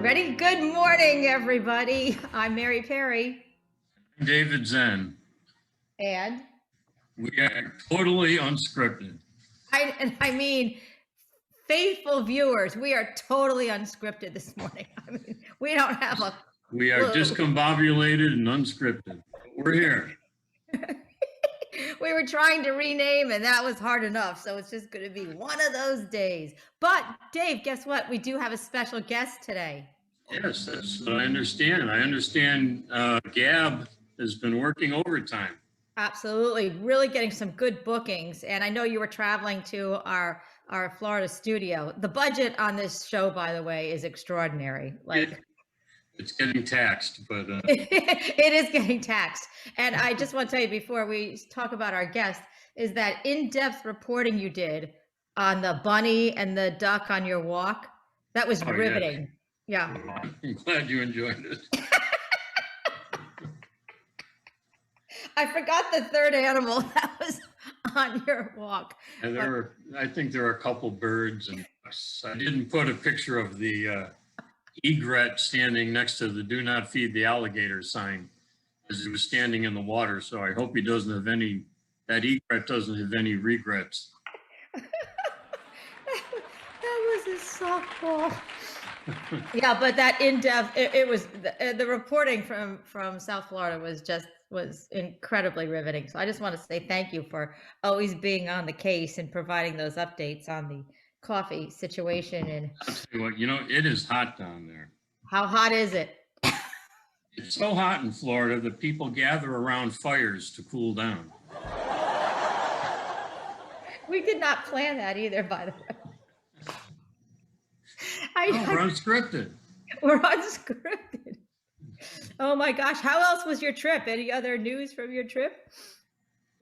Ready? Good morning, everybody. I'm Mary Perry. David Zen. And? We are totally unscripted. I mean, faithful viewers, we are totally unscripted this morning. I mean, we don't have a We are discombobulated and unscripted. We're here. We were trying to rename, and that was hard enough. So it's just going to be one of those days. But Dave, guess what? We do have a special guest today. Yes, that's what I understand. I understand Gab has been working overtime. Absolutely. Really getting some good bookings. And I know you were traveling to our Florida studio. The budget on this show, by the way, is extraordinary. It's getting taxed, but it is getting taxed. And I just want to tell you before we talk about our guest is that in-depth reporting you did on the bunny and the duck on your walk. That was riveting. Yeah. I'm glad you enjoyed it. I forgot the third animal that was on your walk. And I think there are a couple birds and ducks. I didn't put a picture of the egret standing next to the "Do not feed the alligator" sign as he was standing in the water. So I hope he doesn't have that egret doesn't have any regrets. That was a softball. Yeah, but that in-depth, it was the reporting from South Florida was incredibly riveting. So I just want to say thank you for always being on the case and providing those updates on the coffee situation. And I'll tell you what, it is hot down there. How hot is it? It's so hot in Florida that people gather around fires to cool down. We did not plan that either, by the way. We're unscripted. We're unscripted. Oh my gosh. How else was your trip? Any other news from your trip?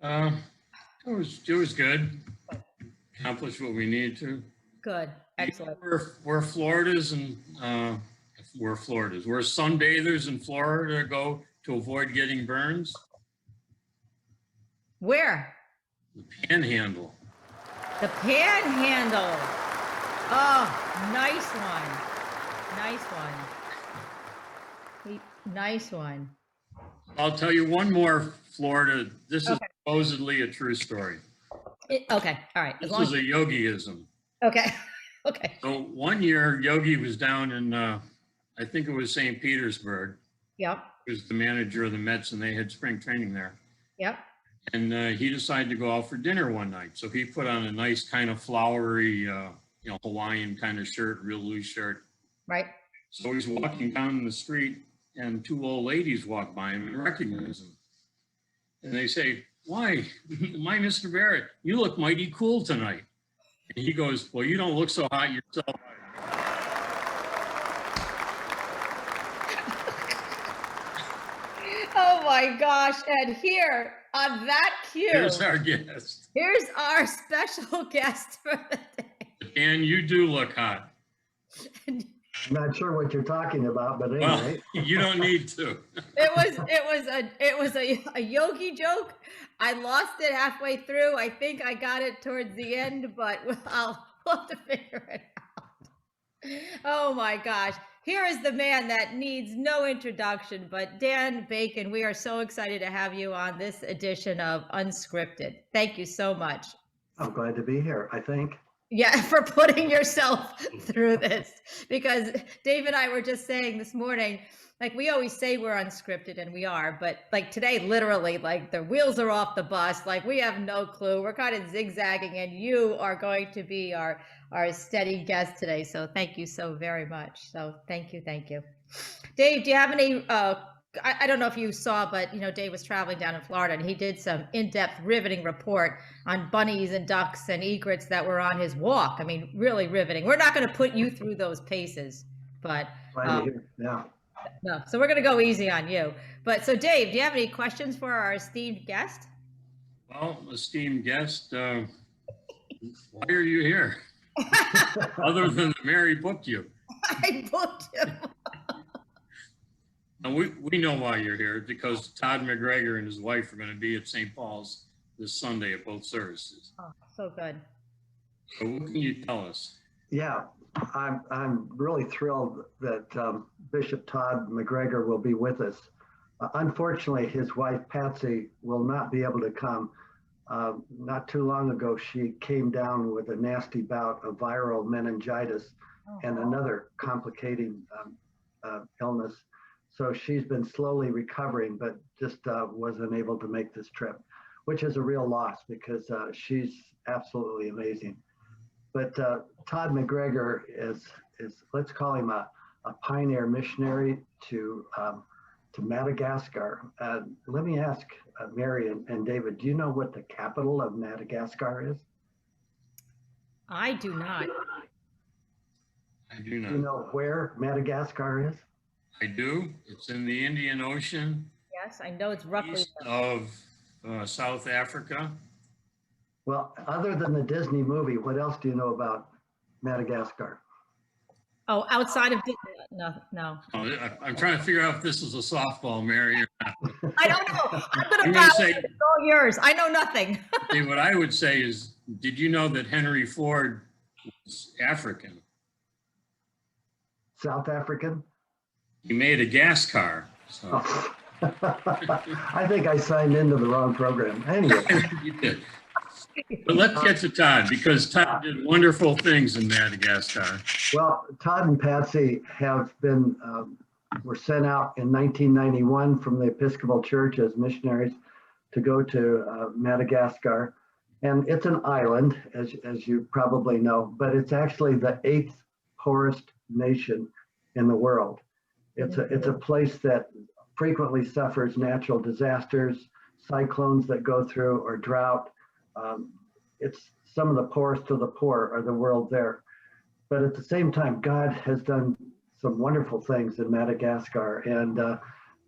It was good. Accomplished what we needed to. Good. Excellent. We're Floridas and we're sunbathers in Florida go to avoid getting burns. Where? The Panhandle. The Panhandle. Oh, nice one. Nice one. Nice one. I'll tell you one more Florida. This is supposedly a true story. Okay. All right. This is a yogiism. Okay. Okay. So one year, Yogi was down in, I think it was St. Petersburg. Yep. He was the manager of the Mets, and they had spring training there. Yep. And he decided to go out for dinner one night. So he put on a nice kind of flowery, Hawaiian kind of shirt, real loose shirt. Right. So he's walking down the street, and two old ladies walk by him and recognize him. And they say, "Why, my Mr. Barrett, you look mighty cool tonight." And he goes, "Well, you don't look so hot yourself." Oh my gosh. And here on that cue, Here's our guest. Here's our special guest for the day. And you do look hot. I'm not sure what you're talking about, but anyway. Well, you don't need to. It was a yogi joke. I lost it halfway through. I think I got it towards the end, but we'll have to figure it out. Oh my gosh. Here is the man that needs no introduction, but Dan Bacon, we are so excited to have you on this edition of Unscripted. Thank you so much. I'm glad to be here, I think. Yeah, for putting yourself through this, because Dave and I were just saying this morning, like we always say we're unscripted, and we are, but like today, literally, like the wheels are off the bus, like we have no clue. We're kind of zigzagging, and you are going to be our steady guest today. So thank you so very much. So thank you. Dave, do you have any, I don't know if you saw, but Dave was traveling down in Florida, and he did some in-depth riveting report on bunnies and ducks and egrets that were on his walk. I mean, really riveting. We're not going to put you through those paces, but yeah. No, so we're going to go easy on you. But so Dave, do you have any questions for our esteemed guest? Well, esteemed guest, why are you here? Other than that Mary booked you. I booked you. And we know why you're here, because Todd McGregor and his wife are going to be at St. Paul's this Sunday at both services. Oh, so good. So what can you tell us? Yeah, I'm really thrilled that Bishop Todd McGregor will be with us. Unfortunately, his wife Patsy will not be able to come. Not too long ago, she came down with a nasty bout of viral meningitis and another complicating illness. So she's been slowly recovering, but just wasn't able to make this trip, which is a real loss because she's absolutely amazing. But Todd McGregor is let's call him a pioneer missionary to Madagascar. Let me ask Mary and David, do you know what the capital of Madagascar is? I do not. I do Do you not. know where Madagascar is? I do. It's in the Indian Ocean, Yes, I know it's roughly. east of South Africa. Well, other than the Disney movie, what else do you know about Madagascar? Oh, outside of no, no. Oh, I'm trying to figure out if this is a softball, Mary, or not. I don't know. I'm going I'm to gonna bow. say- It's all yours. I know nothing. Okay, what I would say is, did you know that Henry Ford was African? South African? He made a gas car. So Oh. I think I signed into the wrong program. Anyway, you did. But let's get to Todd, because Todd did wonderful things in Madagascar. well, Todd and Patsy have been, were sent out in 1991 from the Episcopal Church as missionaries to go to Madagascar. And it's an island, as you probably know, but it's actually the 8th poorest nation in the world. It's a place that frequently suffers natural disasters, cyclones that go through, or drought. It's some of the poorest of the poor are the world there. But at the same time, God has done some wonderful things in Madagascar, and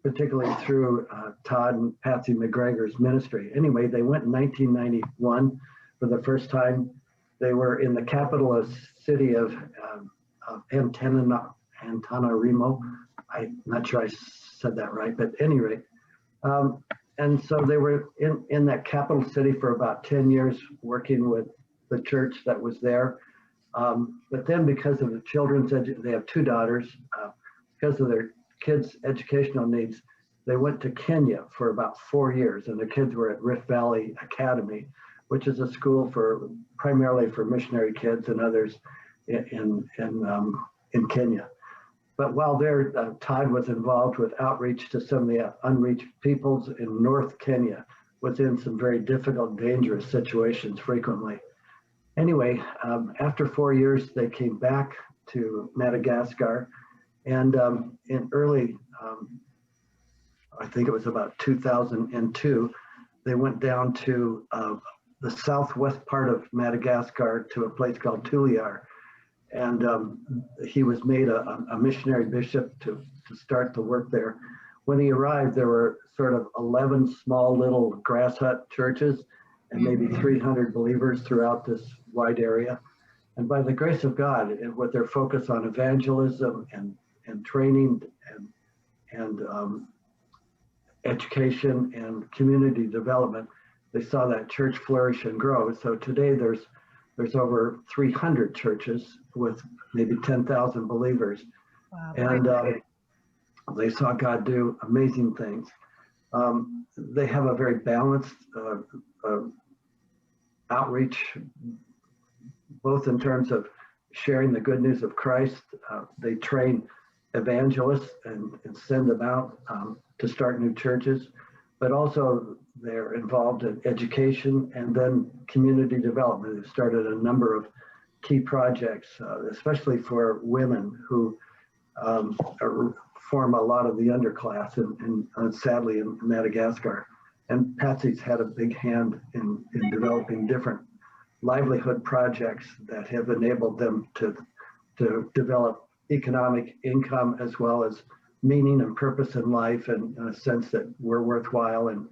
particularly through Todd and Patsy McGregor's ministry. Anyway, they went in 1991 for the first time. They were in the capital city of Antananarivo. I'm not sure I said that right, but at any rate. And so they were in that capital city for about 10 years, working with the church that was there. But then because of the children's, they have 2 daughters, because of their kids' educational needs, they went to Kenya for about 4 years, and the kids were at Rift Valley Academy, which is a school primarily for missionary kids and others in Kenya. But while there, Todd was involved with outreach to some of the unreached peoples in North Kenya, was in some very difficult, dangerous situations frequently. Anyway, after 4 years, they came back to Madagascar, and in early, I think it was about 2002, they went down to the southwest part of Madagascar to a place called Tuliar. And he was made a missionary bishop to start the work there. When he arrived, there were sort of 11 small little grass hut churches and maybe 300 believers throughout this wide area. And by the grace of God, with their focus on evangelism and training and education and community development, they saw that church flourish and grow. So today there's over 300 churches with maybe 10,000 believers. Wow, And they saw God do amazing things. They have a very balanced outreach, both in terms of sharing the good news of Christ. They train evangelists and send them out to start new churches, but also they're involved in education and then community development. They've started a number of key projects, especially for women who form a lot of the underclass and sadly in Madagascar. And Patsy's had a big hand in developing different livelihood projects that have enabled them to develop economic income as well as meaning and purpose in life, and a sense that we're worthwhile. And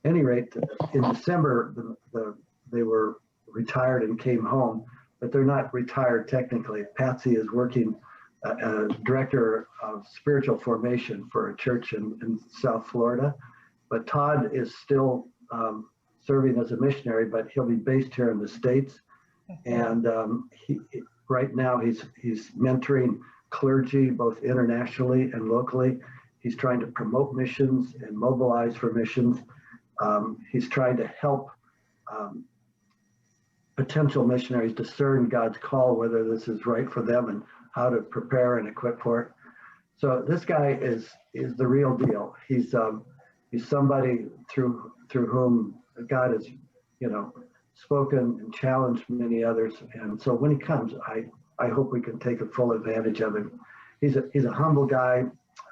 any rate, in December, they were retired and came home, but they're not retired technically. Patsy is working as director of spiritual formation for a church in South Florida, but Todd is still serving as a missionary, but he'll be based here in the States. And right now he's mentoring clergy both internationally and locally. He's trying to promote missions and mobilize for missions. He's trying to help potential missionaries discern God's call, whether this is right for them and how to prepare and equip for it. So this guy is the real deal. He's somebody through whom God has, spoken and challenged many others. And so when he comes, I hope we can take a full advantage of him. He's a humble guy,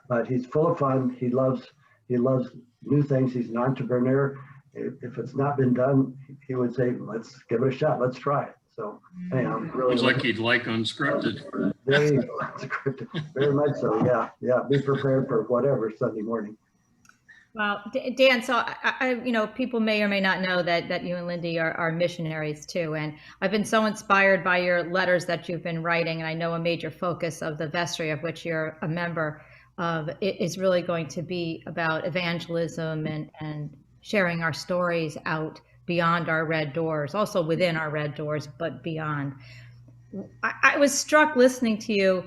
but he's full of fun. He loves new things. He's an entrepreneur. If it's not been done, he would say, let's give it a shot. Let's try it. So, hey, I'm really Sounds like he'd like Unscripted. There you go. Unscripted. Very much so. Yeah. Be prepared for whatever Sunday morning. Well, Dan, so people may or may not know that you and Lindy are missionaries too. And I've been so inspired by your letters that you've been writing. And I know a major focus of the vestry, of which you're a member of, is really going to be about evangelism and sharing our stories out beyond our red doors, also within our red doors, but beyond. I was struck listening to you.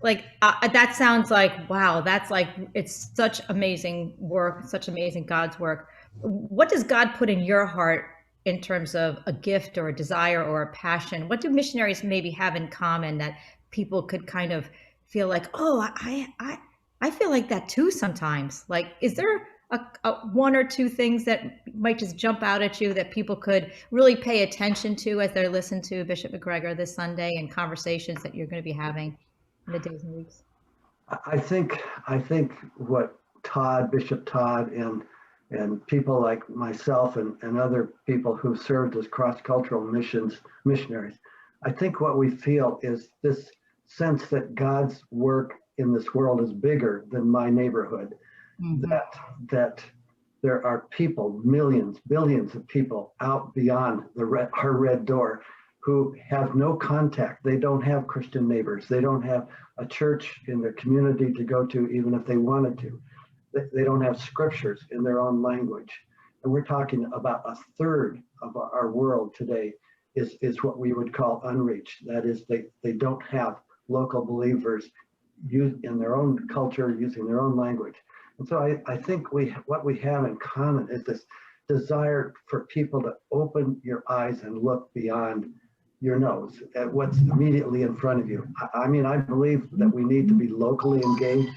That sounds like, wow, that's like, it's such amazing work, such amazing God's work. What does God put in your heart in terms of a gift or a desire or a passion? What do missionaries maybe have in common that people could kind of feel like, oh, I feel like that too sometimes? Like, is there a one or two things that might just jump out at you that people could really pay attention to as they listen to Bishop McGregor this Sunday and conversations that you're going to be having in the days and weeks? I think what Bishop Todd and people like myself and other people who served as cross-cultural missionaries, I think what we feel is this sense that God's work in this world is bigger than my neighborhood. Mm-hmm. That there are people, millions, billions of people out beyond our red door who have no contact. They don't have Christian neighbors. They don't have a church in their community to go to, even if they wanted to. They don't have scriptures in their own language. And we're talking about a third of our world today is what we would call unreached. That is, they don't have local believers in their own culture, using their own language. And so I think what we have in common is this desire for people to open your eyes and look beyond your nose at what's immediately in front of you. I mean, I believe that we need to be locally engaged.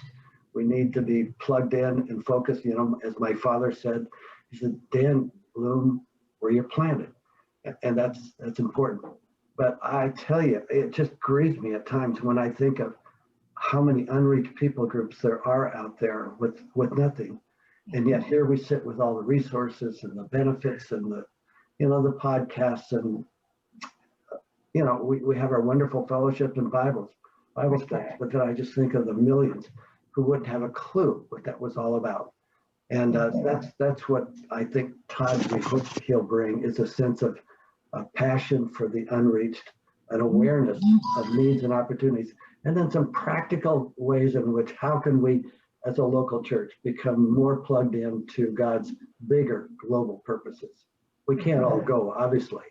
We need to be plugged in and focused. As my father said, he said, Dan, bloom where you're planted. And that's important. But I tell you, it just grieves me at times when I think of how many unreached people groups there are out there with nothing. And yet here we sit with all the resources and the benefits and the podcasts and, we have our wonderful fellowship and Bible studies, but then I just think of the millions who wouldn't have a clue what that was all about. And that's what I think Todd he'll bring, is a sense of passion for the unreached, an awareness of needs and opportunities, and then some practical ways in which how can we as a local church become more plugged into God's bigger global purposes. We can't all go, obviously,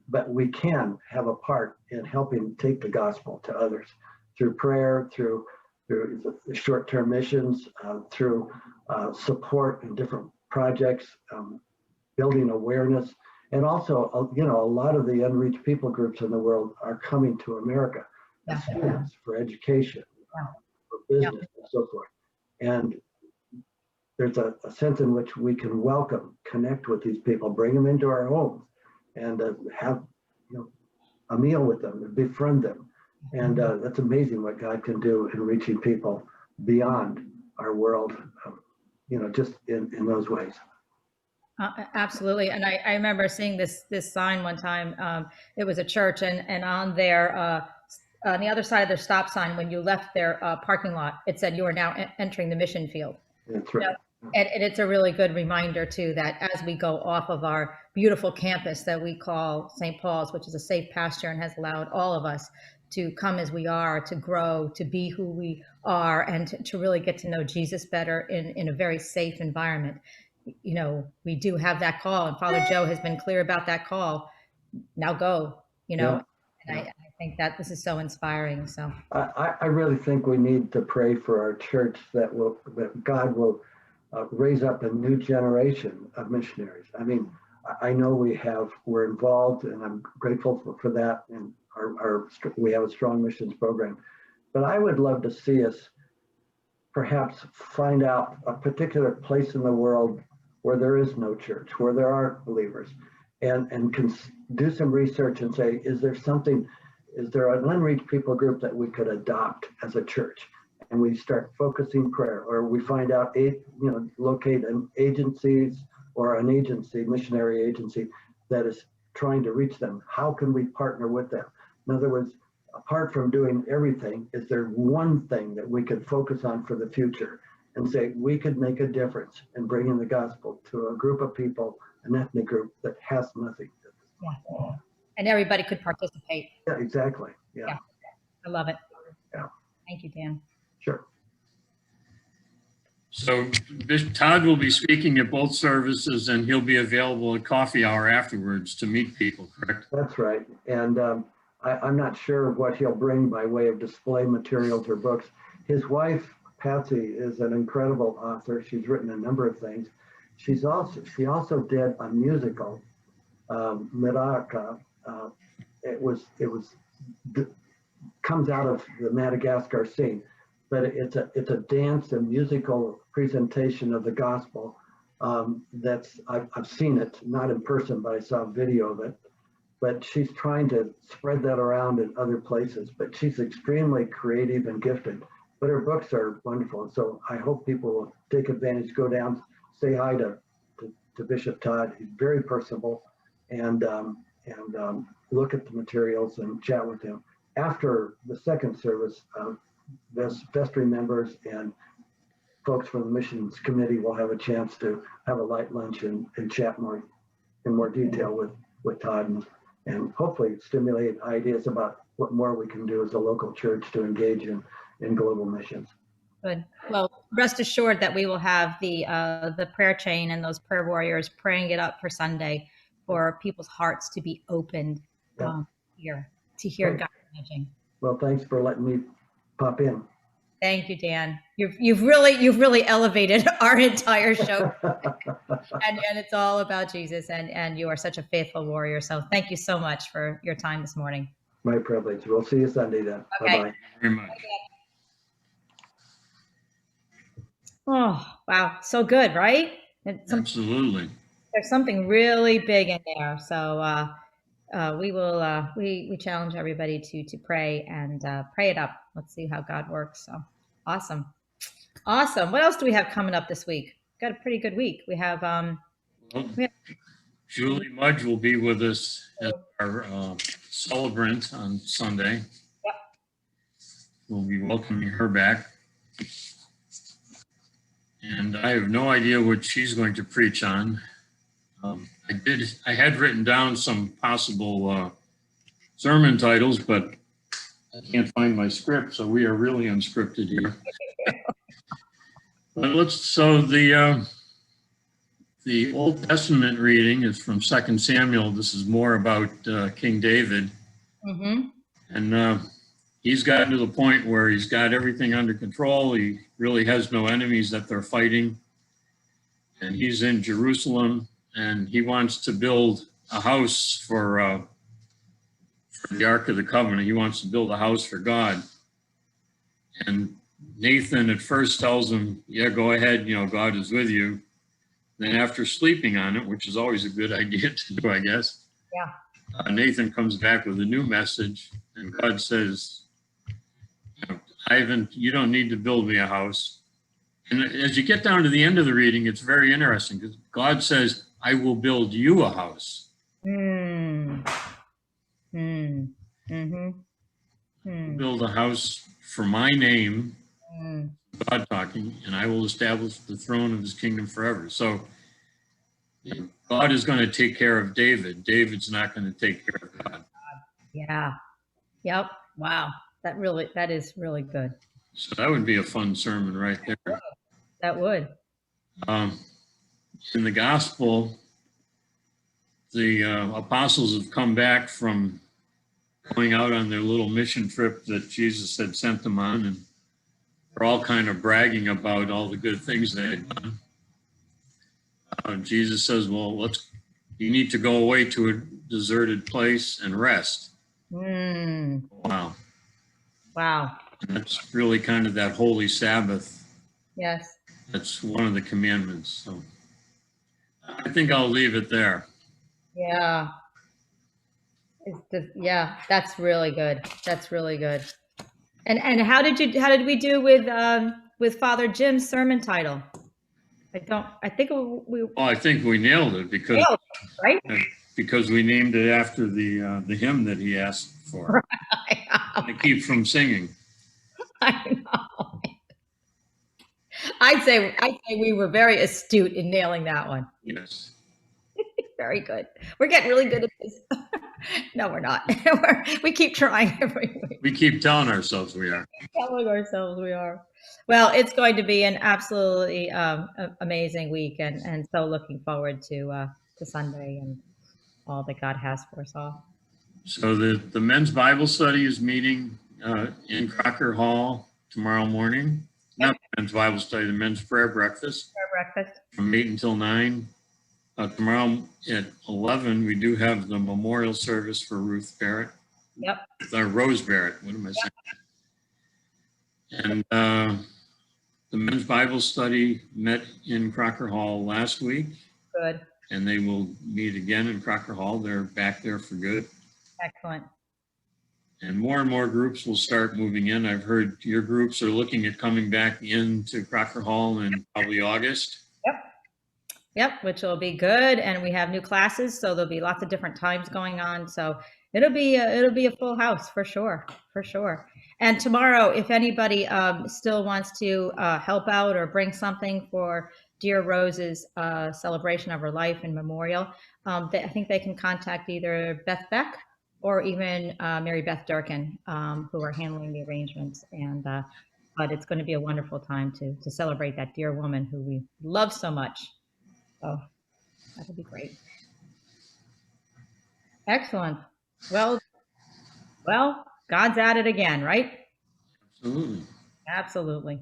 but we can have a part in helping take the gospel to others through prayer, through short-term missions, through support in different projects, building awareness. And also, a lot of the unreached people groups in the world are coming to America as students for education, for business, and so forth. And there's a sense in which we can connect with these people, bring them into our homes, and have a meal with them and befriend them. And that's amazing what God can do in reaching people beyond our world, just in those ways. Absolutely. And I remember seeing this sign one time. It was a church, and on there, on the other side of their stop sign, when you left their parking lot, it said, "You are now entering the mission field." That's right. And it's a really good reminder too, that as we go off of our beautiful campus that we call St. Paul's, which is a safe pasture and has allowed all of us to come as we are, to grow, to be who we are, and to really get to know Jesus better in a very safe environment. We do have that call, and Father Joe has been clear about that call. Now go, and I think that this is so inspiring. So I really think we need to pray for our church that God will raise up a new generation of missionaries. I mean, I know we're involved, and I'm grateful for that. And we have a strong missions program, but I would love to see us perhaps find out a particular place in the world where there is no church, where there aren't believers, and do some research and say, is there an unreached people group that we could adopt as a church? And we start focusing prayer, or we find out, locate an agencies or an agency, missionary agency, that is trying to reach them. How can we partner with them? In other words, apart from doing everything, is there one thing that we could focus on for the future and say we could make a difference in bringing the gospel to a group of people, an ethnic group that has nothing? yeah, and everybody could participate. Yeah, exactly. Yeah. I love it. Yeah. Thank you, Dan. Sure. So Todd will be speaking at both services, and he'll be available at coffee hour afterwards to meet people, correct? That's right. And I'm not sure what he'll bring by way of display materials or books. His wife, Patsy, is an incredible author. She's written a number of things. She also did a musical, Miraka. Comes out of the Madagascar scene, but it's a dance and musical presentation of the gospel. I've seen it, not in person, but I saw a video of it. But she's trying to spread that around in other places. But she's extremely creative and gifted. But her books are wonderful. So I hope people will take advantage, go down, say hi to Bishop Todd. He's very personable, and look at the materials and chat with him. After the second service, vestry members and folks from the missions committee will have a chance to have a light lunch and chat in more detail with Todd and hopefully stimulate ideas about what more we can do as a local church to engage in global missions. Good. Well, rest assured that we will have the prayer chain and those prayer warriors praying it up for Sunday for people's hearts to be opened here to hear God's nudging. Well, thanks for letting me pop in. Thank you, Dan. You've really elevated our entire show, and it's all about Jesus. And you are such a faithful warrior. So thank you so much for your time this morning. My privilege. We'll see you Sunday then. Okay. Bye-bye. Very much. Oh, wow. So good, right? Absolutely. There's something really big in there. So we challenge everybody to pray and pray it up. Let's see how God works. So awesome. What else do we have coming up this week? Got a pretty good week. We have Julie Mudge will be with us as our celebrant on Sunday. Yep. We'll be welcoming her back. And I have no idea what she's going to preach on. I had written down some possible sermon titles, but I can't find my script, so we are really unscripted here. But the Old Testament reading is from 2 Samuel. This is more about King David. Mm-hmm. And he's gotten to the point where he's got everything under control. He really has no enemies that they're fighting. And he's in Jerusalem, and he wants to build a house for the Ark of the Covenant. He wants to build a house for God. And Nathan at first tells him, yeah, go ahead, God is with you. Then after sleeping on it, which is always a good idea to do, I guess. Yeah. Nathan comes back with a new message, and God says, Ivan, you don't need to build me a house. And as you get down to the end of the reading, it's very interesting because God says, I will build you a house. Build a house for my name, God talking, and I will establish the throne of his kingdom forever. So God is going to take care of David. David's not going to take care of God. Yeah. Yep. Wow. That is really good. So that would be a fun sermon right there. That would. In the gospel, the apostles have come back from going out on their little mission trip that Jesus had sent them on, and they're all kind of bragging about all the good things they had done. Jesus says, well, you need to go away to a deserted place and rest. Wow. Wow. And that's really kind of that holy Sabbath. Yes. That's one of the commandments. So I think I'll leave it there. Yeah. Yeah, that's really good. That's really good. And how did we do with Father Jim's sermon title? I think we Well, I think we nailed it because nailed it, right? Because we named it after the hymn that he asked for. I keep from singing. I know. I'd say we were very astute in nailing that one. Yes. Very good. We're getting really good at this. No, we're not. We keep trying every week. We keep telling ourselves we are. Telling ourselves we are. Well, it's going to be an absolutely amazing week, and so looking forward to Sunday and all that God has for us all. So the men's Bible study is meeting in Crocker Hall tomorrow morning. Not the men's Bible study, the men's prayer breakfast. Prayer breakfast. From 8 until 9. Tomorrow at 11, we do have the memorial service for Ruth Barrett. Yep. Rose Barrett, what am I saying? And the men's Bible study met in Crocker Hall last week. Good. And they will meet again in Crocker Hall. They're back there for good. Excellent. And more groups will start moving in. I've heard your groups are looking at coming back into Crocker Hall in probably August. Yep, which will be good. And we have new classes, so there'll be lots of different times going on. So it'll be a full house for sure, for sure. And tomorrow, if anybody still wants to help out or bring something for Dear Rose's celebration of her life and memorial, I think they can contact either Beth Beck or even Mary Beth Durkin, who are handling the arrangements. And but it's going to be a wonderful time to celebrate that dear woman who we love so much. So that'll be great. Excellent. Well, God's at it again, right? Absolutely. Absolutely.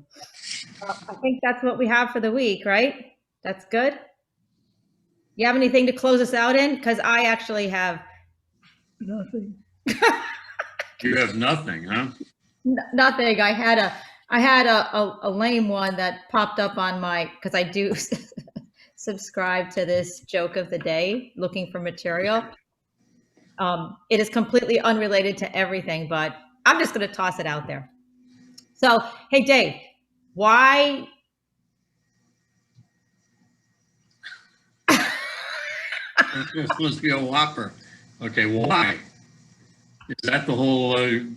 Well, I think that's what we have for the week, right? That's good. You have anything to close us out in? Because I actually have nothing. You have nothing, huh? Nothing. I had a lame one that popped up on my, because I do subscribe to this joke of the day, looking for material. It is completely unrelated to everything, but I'm just going to toss it out there. So, hey, Dave, why? It's supposed to be a whopper. Okay, why? Is that the whole? Wait,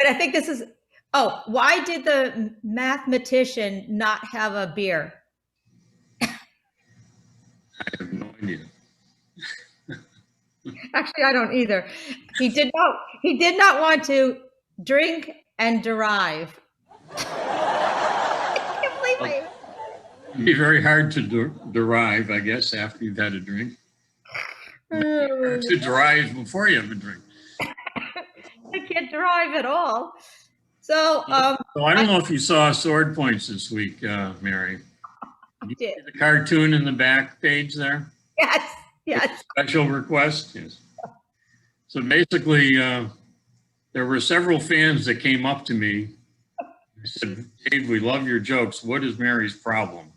I think this is. Oh, why did the mathematician not have a beer? I have no idea. Actually, I don't either. He did not want to drink and derive. I can't believe it. It'd be very hard to derive, I guess, after you've had a drink. To derive before you have a drink. I can't derive at all. So, so I don't know if you saw Sword Points this week, Mary. You did. see the cartoon in the back page there? Yes. Special request? Yes. So basically, there were several fans that came up to me and said, Dave, we love your jokes. What is Mary's problem?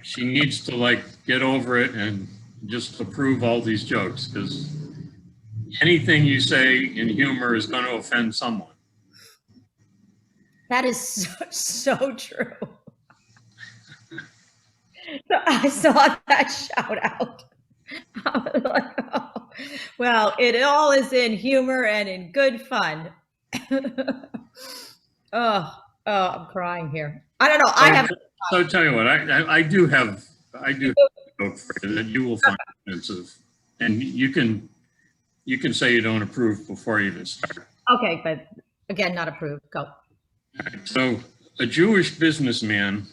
She needs to get over it and just approve all these jokes, because anything you say in humor is going to offend someone. That is so true. So I saw that shout out. I was like, oh. Well, it all is in humor and in good fun. oh, I'm crying here. I don't know. So I'll tell you what, I do have a joke for you that you will find offensive, and you can say you don't approve before you even start. Okay, but again, not approved. Go. Right, so a Jewish businessman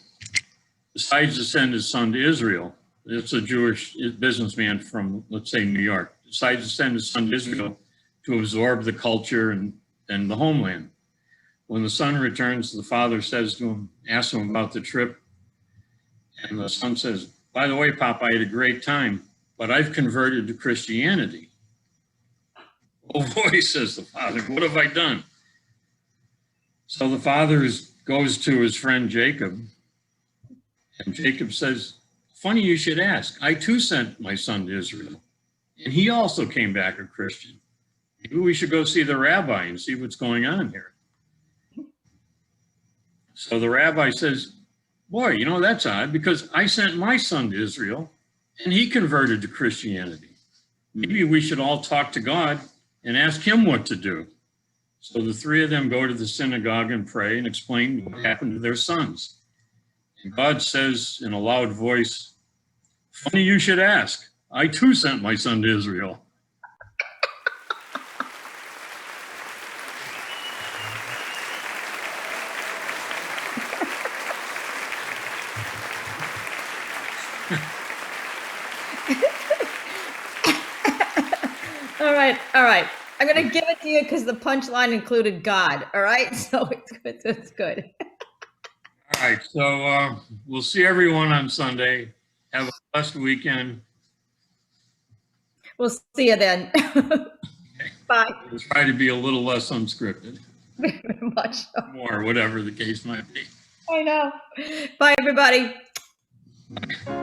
decides to send his son to Israel. It's a Jewish businessman from, let's say, New York. Decides to send his son to Israel to absorb the culture and the homeland. When the son returns, the father says to him, asks him about the trip. And the son says, by the way, Pop, I had a great time, but I've converted to Christianity. Oh boy, says the father, what have I done? So the father goes to his friend Jacob, and Jacob says, funny you should ask. I too sent my son to Israel, and he also came back a Christian. Maybe we should go see the rabbi and see what's going on here. So the rabbi says, boy, you know, that's odd because I sent my son to Israel and he converted to Christianity. Maybe we should all talk to God and ask him what to do. So the three of them go to the synagogue and pray and explain what happened to their sons. And God says in a loud voice, funny you should ask. I too sent my son to Israel. All right. I'm going to give it to you because the punchline included God. All right. So it's good. It's good. All right. So we'll see everyone on Sunday. Have a blessed weekend. We'll see you then. Bye. We'll try to be a little less unscripted. Very much so. More, whatever the case might be. I know. Bye, everybody. Bye.